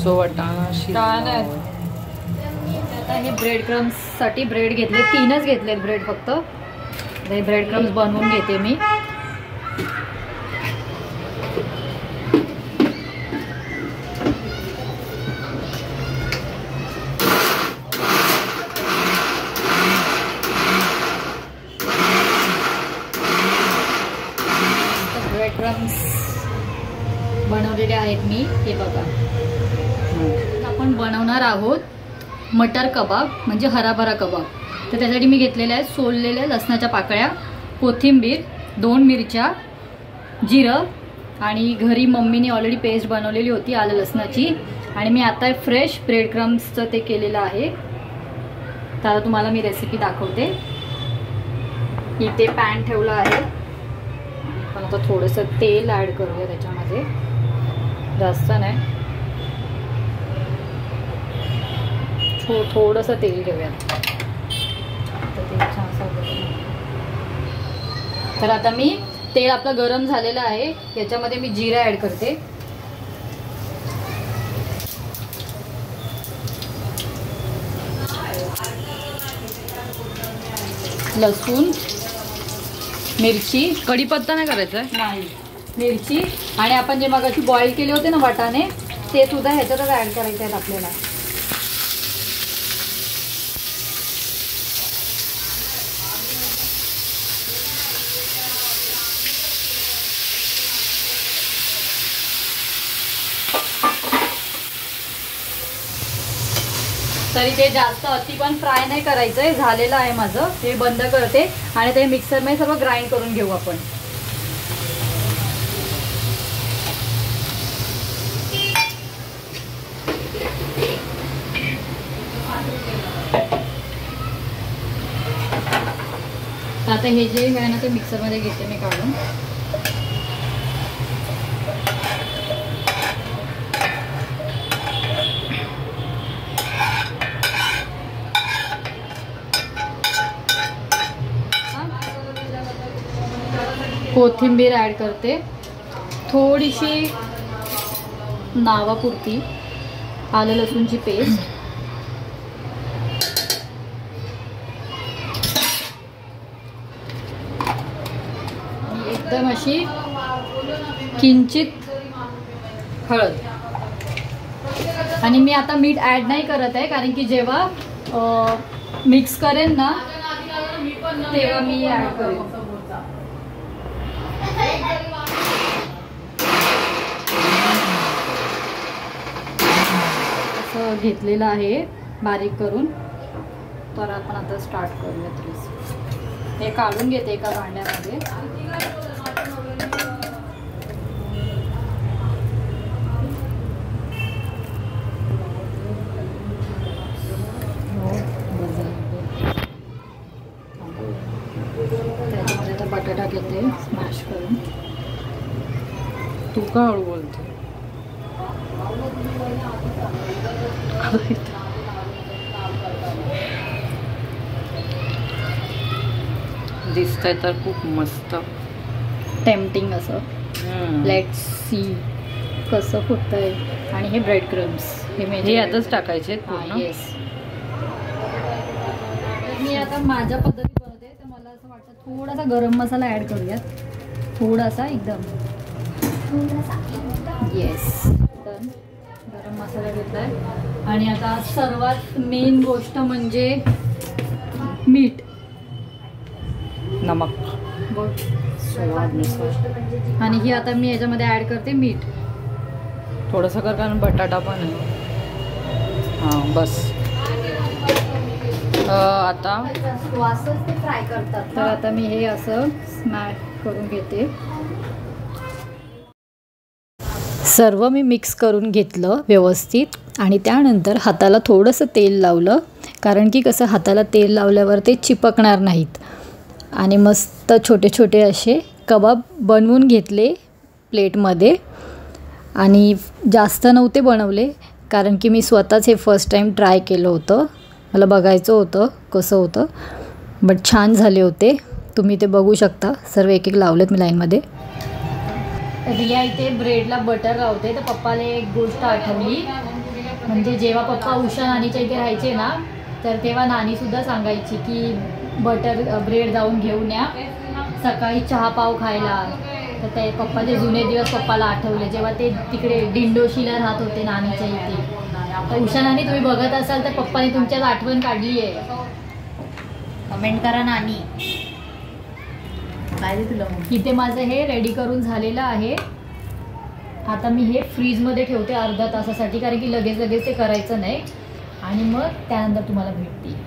So वाटाणा छान आहे. आता हे ब्रेड क्रम्ससाठी ब्रेड घेतले, 3च घेतलेत ब्रेड फक्त. हे ब्रेड क्रम्स बनवून घेते मी. ब्रेड क्रम्स बनवलेले आहेत मी. हे बघा, आपण बनवणार आहोत मटर कबाब म्हणजे हराभरा कबाब. तर त्यासाठी मी घेतलेल्या आहेत सोललेल्या लसणाच्या पाकळ्या, कोथिंबीर, 2 मिरच्या, जिरं आणि घरी मम्मीने ऑलरेडी पेस्ट बनवलेली होती आलं लसणाची. आणि मी आता फ्रेश ब्रेड क्रम्सचं ते केलेलं आहे. तर तुम्हाला मी रेसिपी दाखवते. इथे पॅन ठेवला आहे. पण आता थोडंसं तेल ॲड करूया त्याच्यामध्ये, जास्त नाही, थोडंसं तेल घेऊया. तर आता मी तेल आपलं गरम झालेलं आहे, याच्यामध्ये मी जिरा ॲड करते. लसूण, मिरची, कढीपत्ता नाही करायचा आहे? नाही, मिरची आणि आपण जे मगाशी बॉईल केले होते ना वाटाणे, ते सुद्धा ह्याच्यातच ॲड करायचे आहेत आपल्याला. तरी ते जास्त अति पण फ्राय नाही करायचंय. झालेलं आहे माझं. हे बंद करते आणि ते मिक्सरमध्ये सर्व ग्राइंड करून घेऊ आपण. आता हे जे आहे ना ते मिक्सरमध्ये घेते मी काढून. कोथिंबीर ॲड करते, थोडीशी नावापुरती आलं लसूणची पेस्ट, एकदम अशी किंचित हळद. आणि मी आता मीठ ॲड नाही करत आहे, कारण की जेव्हा मिक्स करेन ना तेव्हा मी ॲड करेन. असं घेतलेलं आहे बारीक करून. तर आपण आता स्टार्ट करूयात रेसिपी. हे काढून घेते एका भांड्यामध्ये. त्याच्यामध्ये आता बटाटा घेते स्मॅश करून. तू का हळू बोलते? दिसतंय तर खूप मस्त टेम्पटिंग असं. लेट्स सी कसं होतंय. आणि हे ब्रेड क्रम्स हे आताच टाकायचे पूर्ण. येस. मी आता माझ्या पद्धती बनवते, तर मला असं वाटतं थोडासा गरम मसाला ॲड करूयात, थोडासा एकदम. Yes, done. गरम मसाला घेतलाय. आणि आता सर्वात मेन गोष्ट म्हणजे मीठ, नमक, स्वादनुसार. आणि ही आता मी याच्यामध्ये ॲड करते मीठ थोडंसं कर, कारण बटाटा पण आहे. हां बस. आता वासच ते फ्राय करतात. तर आता मी हे असं स्मॅश करून घेते. सर्व मी मिक्स करून घेतलं व्यवस्थित. आणि त्यानंतर हाताला थोडंसं तेल लावलं, कारण की कसं हाताला तेल लावल्यावर ते चिपकणार नाहीत. आणि मस्त छोटे छोटे असे कबाब बनवून घेतले प्लेटमध्ये. आणि जास्त नव्हते बनवले, कारण की मी स्वतःच हे फर्स्ट टाईम ट्राय केलं होतं. मला बघायचं होतं कसं होतं, बट छान झाले होते. तुम्ही ते बघू शकता. सर्व एक एक लावलेत मी लाईनमध्ये. रिया इथे ब्रेडला बटर लावते. तर पप्पाला एक गोष्ट आठवली म्हणजे जेव्हा पप्पा उषा नानीच्या इथे राहायचे ना, तर तेव्हा नानीसुद्धा सांगायची की बटर ब्रेड जाऊन घेऊन या सकाळी चहा पाव खायला. तर ते पप्पाचे जुने दिवस पप्पाला आठवले जेव्हा ते तिकडे दिंडोशीला राहत होते नानीच्या इथे. तर उषा नानी तुम्ही बघत असाल तर पप्पाने तुमच्यात आठवण काढली आहे, कमेंट करा नानी. काय दे तुला. इथे माझं हे रेडी करून झालेलं आहे. आता मी हे फ्रीजमध्ये ठेवते अर्धा तासासाठी, कारण की लगेच लगेच ते करायचं नाही आणि मग त्यानंतर तुम्हाला भेटते.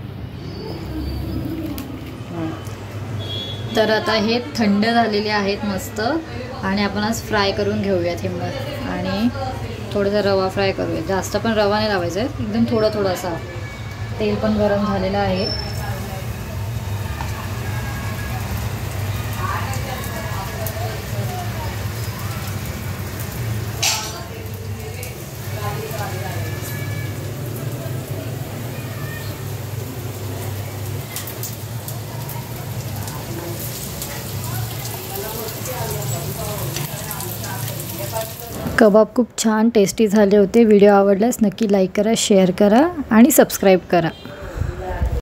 तर आता हे थंड झालेले आहेत मस्त आणि आपण आज फ्राय करून घेऊयात हे मग. आणि थोडासा रवा फ्राय करूया, जास्त पण रवा नाही लावायचा आहे, एकदम थोडासा. तेल पण गरम झालेलं आहे. कबाब खूप छान टेस्टी झाले होते. व्हिडिओ आवडल्यास नक्की लाईक करा, शेअर करा आणि सबस्क्राईब करा.